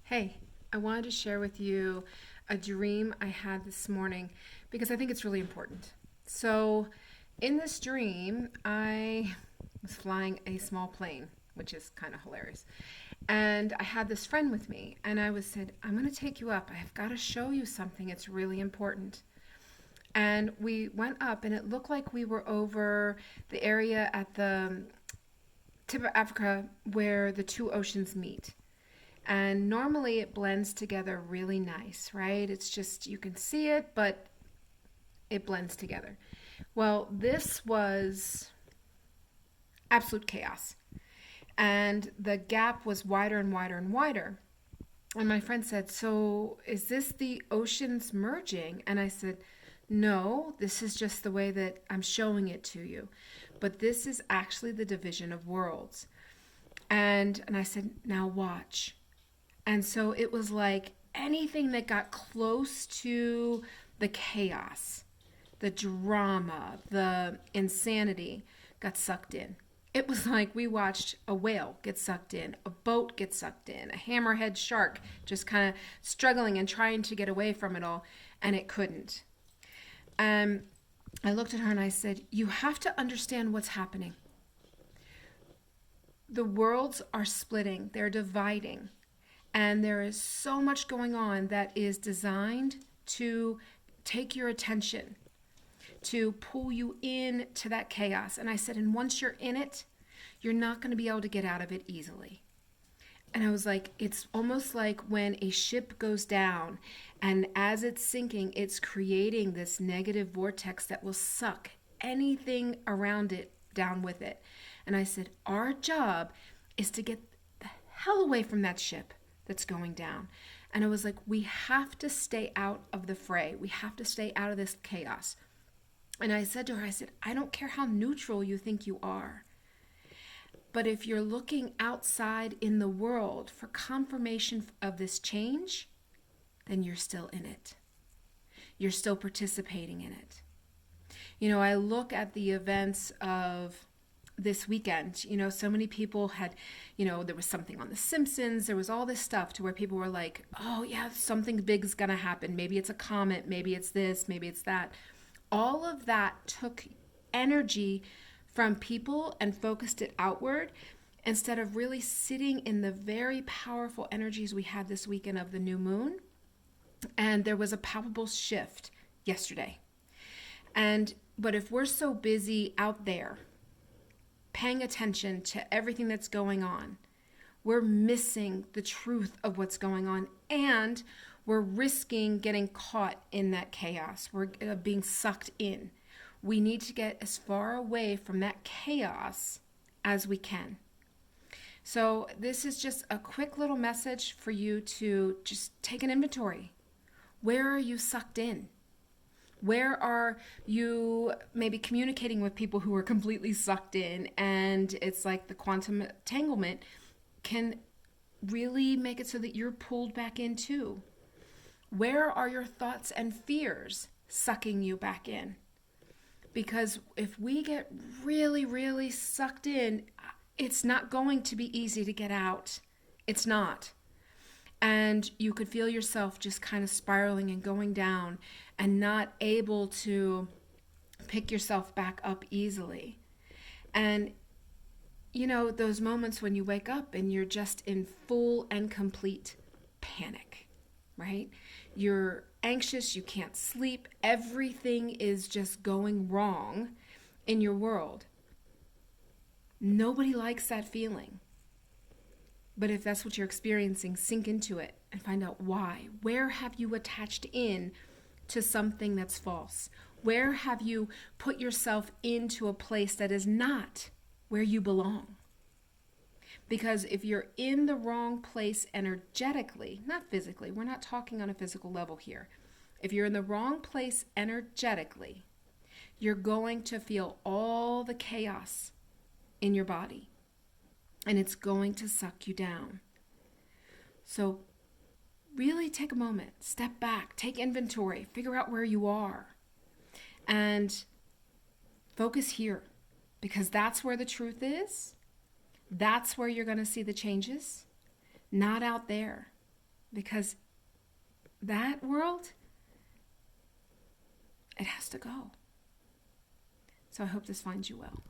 Hey, I wanted to share with you a dream I had this morning because I think it's really important. So, in this dream, I was flying a small plane, which is kind of hilarious. And I had this friend with me, and I was said, "I'm going to take you up. I've got to show you something. It's really important." And we went up, and it looked like we were over the area at the tip of Africa where the two oceans meet. And normally it blends together really nice, right? It's just, you can see it, but it blends together. Well, this was absolute chaos. And the gap was wider and wider and wider. And my friend said, "So is this the oceans merging?" And I said, "No, this is just the way that I'm showing it to you. But this is actually the division of worlds." And I said, "Now watch." And so it was like anything that got close to the chaos, the drama, the insanity got sucked in. It was like we watched a whale get sucked in, a boat get sucked in, a hammerhead shark just kind of struggling and trying to get away from it all, and it couldn't. Um, I looked at her and I said, "You have to understand what's happening. The worlds are splitting, they're dividing. And there is so much going on that is designed to take your attention, to pull you into that chaos." And I said, "And once you're in it, you're not going to be able to get out of it easily." And I was like, it's almost like when a ship goes down and as it's sinking, it's creating this negative vortex that will suck anything around it down with it. And I said, our job is to get the hell away from that ship that's going down. And I was like, we have to stay out of the fray. We have to stay out of this chaos. And I said to her, I said, "I don't care how neutral you think you are. But if you're looking outside in the world for confirmation of this change, then you're still in it. You're still participating in it." I look at the events of this weekend. So many people had, there was something on The Simpsons. There was all this stuff to where people were like, "Oh, yeah, something big is going to happen. Maybe it's a comet. Maybe it's this. Maybe it's that." All of that took energy from people and focused it outward instead of really sitting in the very powerful energies we had this weekend of the new moon. And there was a palpable shift yesterday. But if we're so busy out there paying attention to everything that's going on, we're missing the truth of what's going on, and we're risking getting caught in that chaos. We're being sucked in. We need to get as far away from that chaos as we can. So this is just a quick little message for you to just take an inventory. Where are you sucked in? Where are you maybe communicating with people who are completely sucked in, and it's like the quantum entanglement can really make it so that you're pulled back in too? Where are your thoughts and fears sucking you back in? Because if we get really, really sucked in, it's not going to be easy to get out. It's not. And you could feel yourself just kind of spiraling and going down and not able to pick yourself back up easily. And those moments when you wake up and you're just in full and complete panic, right? You're anxious, you can't sleep, everything is just going wrong in your world. Nobody likes that feeling. But if that's what you're experiencing, sink into it and find out why. Where have you attached in to something that's false? Where have you put yourself into a place that is not where you belong? Because if you're in the wrong place energetically, not physically, we're not talking on a physical level here. If you're in the wrong place energetically, you're going to feel all the chaos in your body, and it's going to suck you down. So really take a moment, step back, take inventory, figure out where you are, and focus here, because that's where the truth is. That's where you're going to see the changes, not out there. because that world, it has to go. So I hope this finds you well.